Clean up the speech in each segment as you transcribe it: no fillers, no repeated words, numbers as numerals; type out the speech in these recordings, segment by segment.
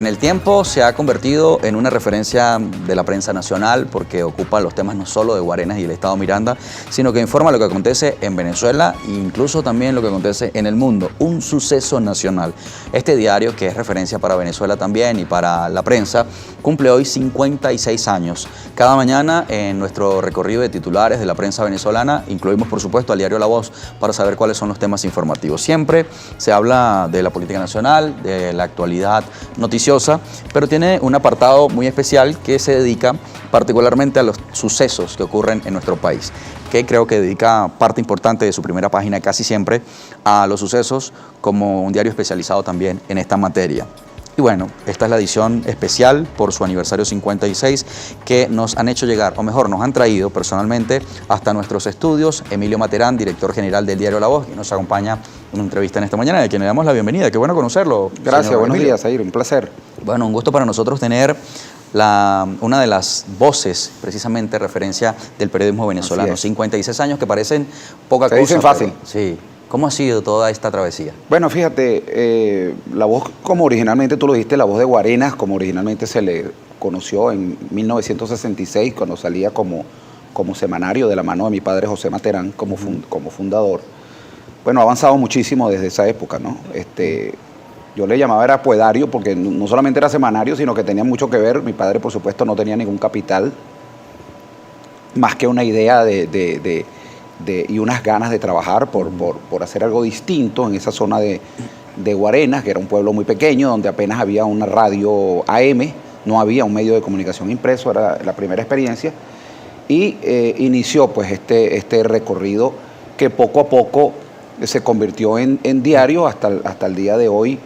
En el tiempo se ha convertido en una referencia de la prensa nacional porque ocupa los temas no solo de Guarenas y el Estado Miranda, sino que informa lo que acontece en Venezuela e incluso también lo que acontece en el mundo, un suceso nacional. Este diario, que es referencia para Venezuela también y para la prensa, cumple hoy 56 años. Cada mañana en nuestro recorrido de titulares de la prensa venezolana incluimos por supuesto al diario La Voz para saber cuáles son los temas informativos. Siempre se habla de la política nacional, de la actualidad noticiosa, pero tiene un apartado muy especial que se dedica particularmente a los sucesos que ocurren en nuestro país, que creo que dedica parte importante de su primera página casi siempre a los sucesos, como un diario especializado también en esta materia. Y bueno, esta es la edición especial por su aniversario 56 que nos han hecho llegar, o mejor, nos han traído personalmente hasta nuestros estudios Emilio Materán, director general del diario La Voz, que nos acompaña en una entrevista en esta mañana, de quien le damos la bienvenida. Qué bueno conocerlo. Gracias, buenos días, Jair, un placer. Bueno, un gusto para nosotros tener una de las voces, precisamente referencia del periodismo venezolano. 56 años que parecen poca cosa. Se dicen fácil. Sí. ¿Cómo ha sido toda esta travesía? Bueno, fíjate, La Voz, como originalmente tú lo dijiste, La Voz de Guarenas, como originalmente se le conoció en 1966, cuando salía como semanario de la mano de mi padre José Materán, como fundador. Bueno, ha avanzado muchísimo desde esa época, ¿no? Yo le llamaba era poedario porque no solamente era semanario, sino que tenía mucho que ver. Mi padre, por supuesto, no tenía ningún capital, más que una idea y unas ganas de trabajar por hacer algo distinto en esa zona de Guarenas, que era un pueblo muy pequeño, donde apenas había una radio AM, no había un medio de comunicación impreso, era la primera experiencia, y inició pues este recorrido que poco a poco se convirtió en diario hasta el día de hoy,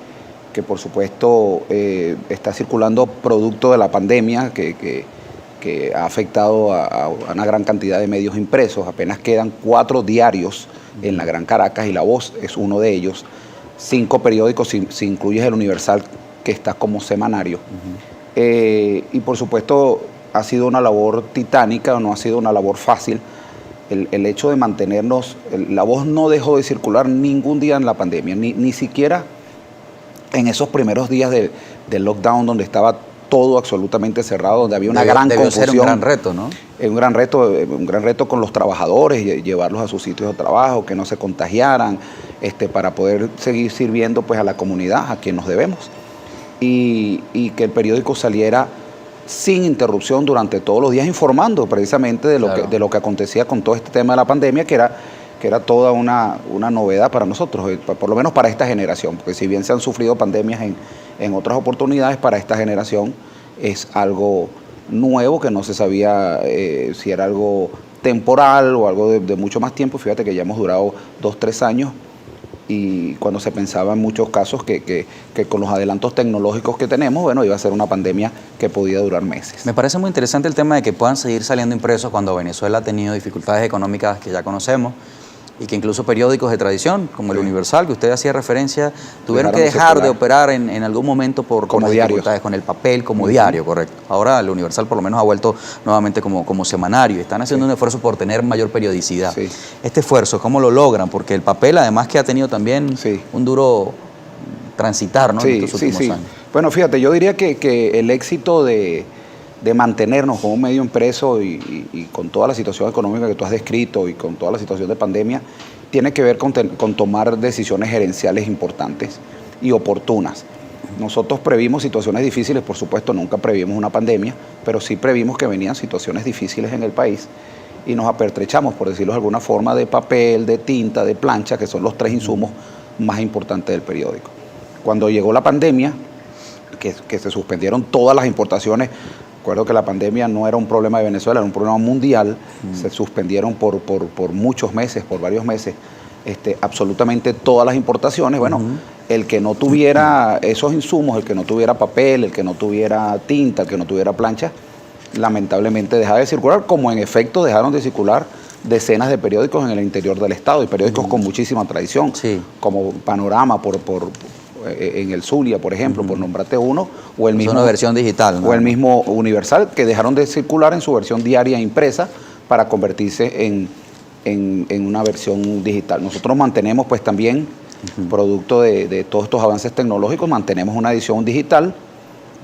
que por supuesto está circulando producto de la pandemia que ha afectado a una gran cantidad de medios impresos. Apenas quedan 4 diarios en la Gran Caracas y La Voz es uno de ellos. 5 periódicos, si incluyes el Universal, que está como semanario. Y por supuesto ha sido una labor titánica, no ha sido una labor fácil. El hecho de mantenernos, La Voz no dejó de circular ningún día en la pandemia, ni siquiera en esos primeros días del lockdown, donde estaba todo absolutamente cerrado, donde había una gran confusión. Ser un gran reto, ¿no? Un gran reto con los trabajadores, llevarlos a sus sitios de trabajo, que no se contagiaran, para poder seguir sirviendo pues a la comunidad, a quien nos debemos. Y que el periódico saliera sin interrupción durante todos los días, informando precisamente de lo que acontecía con todo este tema de la pandemia, que era toda una novedad para nosotros, por lo menos para esta generación, porque si bien se han sufrido pandemias en otras oportunidades, para esta generación es algo nuevo que no se sabía si era algo temporal o algo de mucho más tiempo. Fíjate que ya hemos durado 2, 3 años, y cuando se pensaba en muchos casos que con los adelantos tecnológicos que tenemos, bueno, iba a ser una pandemia que podía durar meses. Me parece muy interesante el tema de que puedan seguir saliendo impresos cuando Venezuela ha tenido dificultades económicas que ya conocemos, y que incluso periódicos de tradición, como el Universal, que usted hacía referencia, tuvieron que dejar de operar en algún momento por las dificultades con el papel como diario, correcto. Ahora el Universal por lo menos ha vuelto nuevamente como semanario, y están haciendo un esfuerzo por tener mayor periodicidad. Este esfuerzo, ¿cómo lo logran? Porque el papel, además, que ha tenido también un duro transitar, ¿no? En estos últimos años. Bueno, fíjate, yo diría que el éxito de mantenernos como un medio impreso y con toda la situación económica que tú has descrito y con toda la situación de pandemia, tiene que ver con tomar decisiones gerenciales importantes y oportunas. Nosotros previmos situaciones difíciles, por supuesto, nunca previmos una pandemia, pero sí previmos que venían situaciones difíciles en el país, y nos apertrechamos, por decirlo de alguna forma, de papel, de tinta, de plancha, que son los 3 insumos más importantes del periódico. Cuando llegó la pandemia, que se suspendieron todas las importaciones. Recuerdo que la pandemia no era un problema de Venezuela, era un problema mundial. Se suspendieron por muchos meses, por varios meses, absolutamente todas las importaciones. Bueno, el que no tuviera esos insumos, el que no tuviera papel, el que no tuviera tinta, el que no tuviera plancha, lamentablemente dejaba de circular, como en efecto dejaron de circular decenas de periódicos en el interior del estado, y periódicos con muchísima tradición, como Panorama, en el Zulia, por ejemplo, por nombrarte uno, o el mismo, una versión digital, ¿no? O el mismo Universal, que dejaron de circular en su versión diaria impresa para convertirse en una versión digital. Nosotros mantenemos pues también, producto de todos estos avances tecnológicos, mantenemos una edición digital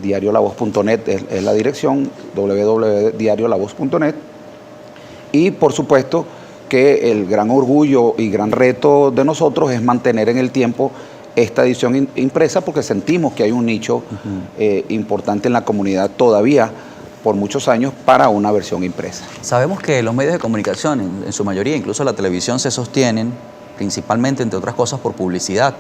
diariolavoz.net es la dirección, www.diariolavoz.net. Y por supuesto que el gran orgullo y gran reto de nosotros es mantener en el tiempo esta edición impresa, porque sentimos que hay un nicho importante en la comunidad todavía por muchos años para una versión impresa. Sabemos que los medios de comunicación, en su mayoría, incluso la televisión, se sostienen principalmente, entre otras cosas, por publicidad,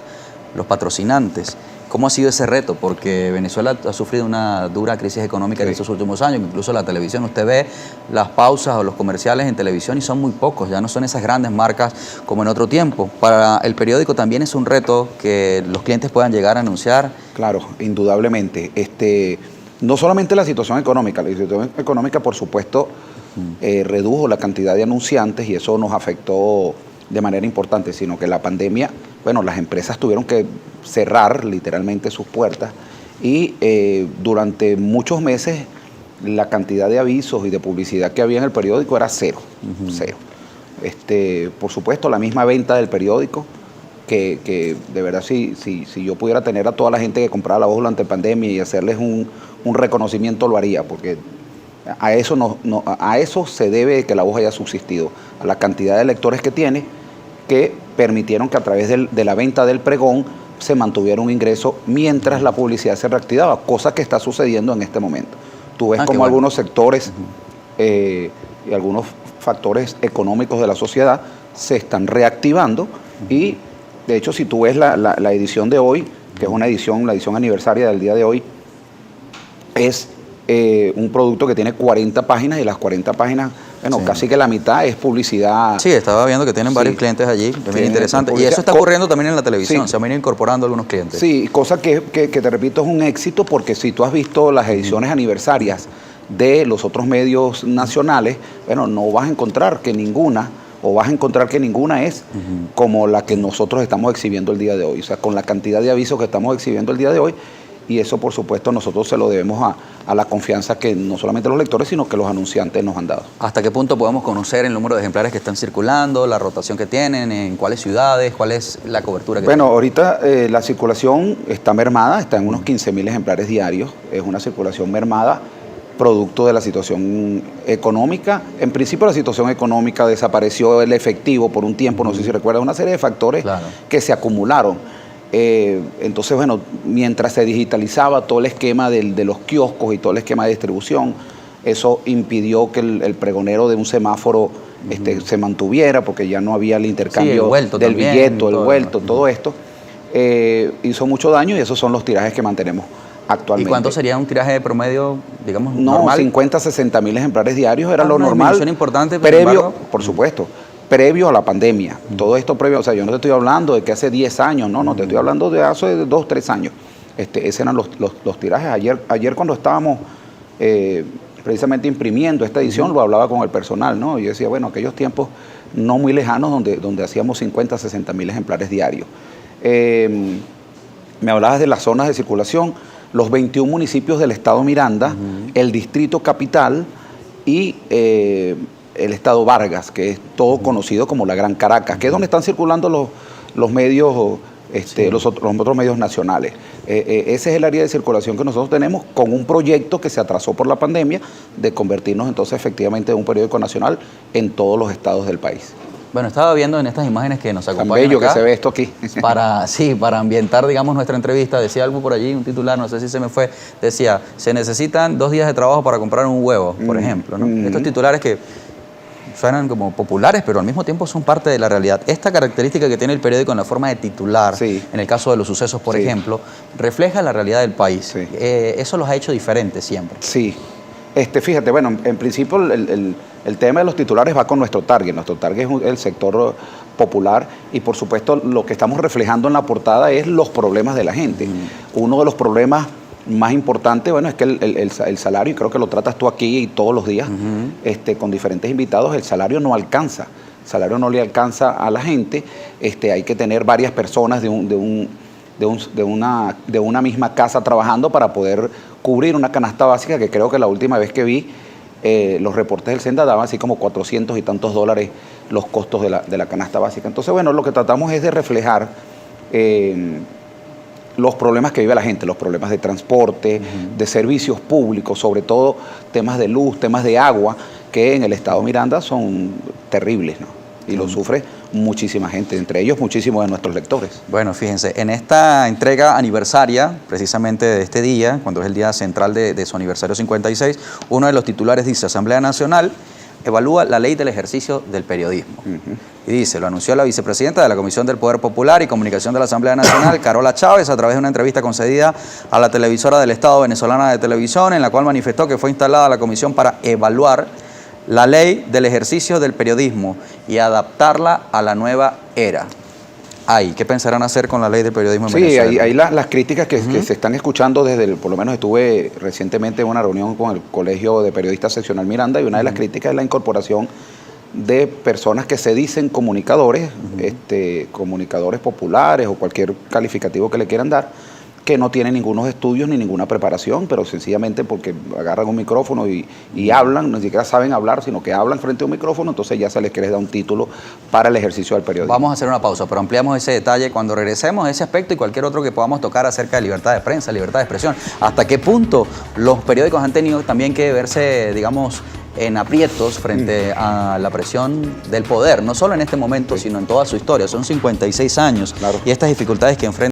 los patrocinantes. ¿Cómo ha sido ese reto? Porque Venezuela ha sufrido una dura crisis económica en estos últimos años, incluso la televisión, usted ve las pausas o los comerciales en televisión y son muy pocos, ya no son esas grandes marcas como en otro tiempo. Para el periódico también es un reto que los clientes puedan llegar a anunciar. Claro, indudablemente. No solamente la situación económica por supuesto redujo la cantidad de anunciantes y eso nos afectó de manera importante, sino que la pandemia, bueno, las empresas tuvieron que cerrar literalmente sus puertas y durante muchos meses la cantidad de avisos y de publicidad que había en el periódico era cero, cero. Por supuesto, la misma venta del periódico, que de verdad si yo pudiera tener a toda la gente que compraba La Voz durante la pandemia y hacerles un reconocimiento, lo haría, porque a eso se debe que La Voz haya subsistido, a la cantidad de lectores que tiene, que permitieron que a través de la venta del pregón se mantuviera un ingreso mientras la publicidad se reactivaba, cosa que está sucediendo en este momento. Tú ves como algunos sectores y algunos factores económicos de la sociedad se están reactivando y de hecho si tú ves la edición de hoy, que es la edición aniversaria del día de hoy, es un producto que tiene 40 páginas y las 40 páginas, bueno, casi que la mitad es publicidad. Sí, estaba viendo que tienen varios clientes allí, es bien interesante. Y eso está ocurriendo también en la televisión, se van incorporando algunos clientes. Sí, cosa que te repito es un éxito, porque si tú has visto las ediciones aniversarias de los otros medios nacionales, bueno, no vas a encontrar que ninguna, o vas a encontrar que ninguna es como la que nosotros estamos exhibiendo el día de hoy. O sea, con la cantidad de avisos que estamos exhibiendo el día de hoy, y eso, por supuesto, nosotros se lo debemos a la confianza que no solamente los lectores, sino que los anunciantes nos han dado. ¿Hasta qué punto podemos conocer el número de ejemplares que están circulando, la rotación que tienen, en cuáles ciudades, cuál es la cobertura que tienen? Bueno, ahorita la circulación está mermada, está en unos 15.000 ejemplares diarios. Es una circulación mermada, producto de la situación económica. En principio, la situación económica, desapareció el efectivo por un tiempo, no sé si recuerdas, una serie de factores que se acumularon. Entonces, bueno, mientras se digitalizaba todo el esquema de los kioscos y todo el esquema de distribución, eso impidió que el pregonero de un semáforo se mantuviera, porque ya no había el intercambio del billete, el vuelto, todo esto. Hizo mucho daño y esos son los tirajes que mantenemos actualmente. ¿Y cuánto sería un tiraje de promedio, digamos, normal? 50, 60 mil ejemplares diarios era lo normal. Una importante, previo, por supuesto. Previo a la pandemia, todo esto previo, o sea, yo no te estoy hablando de que hace 10 años, no, te estoy hablando de hace 2, 3 años. Esos eran los tirajes. Ayer cuando estábamos precisamente imprimiendo esta edición, lo hablaba con el personal, ¿no? Y yo decía, bueno, aquellos tiempos no muy lejanos donde hacíamos 50, 60 mil ejemplares diarios. Me hablabas de las zonas de circulación, los 21 municipios del estado Miranda, el distrito capital y el estado Vargas, que es todo conocido como la Gran Caracas, que es donde están circulando los medios, los otros medios nacionales. Ese es el área de circulación que nosotros tenemos, con un proyecto que se atrasó por la pandemia, de convertirnos entonces efectivamente en un periódico nacional en todos los estados del país. Bueno, estaba viendo en estas imágenes que nos acompañan Tan bello acá, que se ve esto aquí. Para ambientar, digamos, nuestra entrevista. Decía algo por allí, un titular, no sé si se me fue, decía, se necesitan 2 días de trabajo para comprar un huevo, por ejemplo, ¿no? Estos titulares que suenan como populares, pero al mismo tiempo son parte de la realidad. Esta característica que tiene el periódico en la forma de titular, en el caso de los sucesos, por ejemplo, refleja la realidad del país. Eso los ha hecho diferentes siempre. Sí. Fíjate, bueno, en principio el tema de los titulares va con nuestro target. Nuestro target es el sector popular y, por supuesto, lo que estamos reflejando en la portada es los problemas de la gente. Uno de los problemas más importantes, bueno, es que el salario, y creo que lo tratas tú aquí y todos los días, con diferentes invitados, el salario no alcanza. El salario no le alcanza a la gente. Hay que tener varias personas de una misma casa trabajando para poder cubrir una canasta básica, que creo que la última vez que vi los reportes del Senda daban así como 400 y tantos dólares los costos de la canasta básica. Entonces, bueno, lo que tratamos es de reflejar los problemas que vive la gente, los problemas de transporte, de servicios públicos, sobre todo temas de luz, temas de agua, que en el estado Miranda son terribles, ¿no? Y lo sufre muchísima gente, entre ellos muchísimos de nuestros lectores. Bueno, fíjense, en esta entrega aniversaria, precisamente de este día, cuando es el día central de su aniversario 56, uno de los titulares dice: Asamblea Nacional evalúa la ley del ejercicio del periodismo. Y dice, lo anunció la vicepresidenta de la Comisión del Poder Popular y Comunicación de la Asamblea Nacional, Carola Chávez, a través de una entrevista concedida a la televisora del Estado Venezolana de Televisión, en la cual manifestó que fue instalada la comisión para evaluar la ley del ejercicio del periodismo y adaptarla a la nueva era. ¿Qué pensarán hacer con la ley del periodismo en Venezuela? Sí, hay las críticas que se están escuchando por lo menos estuve recientemente en una reunión con el Colegio de Periodistas Seccional Miranda, y una de las críticas es la incorporación de personas que se dicen comunicadores, comunicadores populares o cualquier calificativo que le quieran dar, que no tienen ningunos estudios ni ninguna preparación, pero sencillamente porque agarran un micrófono y hablan, ni siquiera saben hablar, sino que hablan frente a un micrófono, entonces ya se les quiere dar un título para el ejercicio del periodismo. Vamos a hacer una pausa, pero ampliamos ese detalle cuando regresemos a ese aspecto y cualquier otro que podamos tocar acerca de libertad de prensa, libertad de expresión. ¿Hasta qué punto los periódicos han tenido también que verse, digamos, en aprietos frente a la presión del poder, no solo en este momento, sino en toda su historia? Son 56 años, y estas dificultades que enfrenta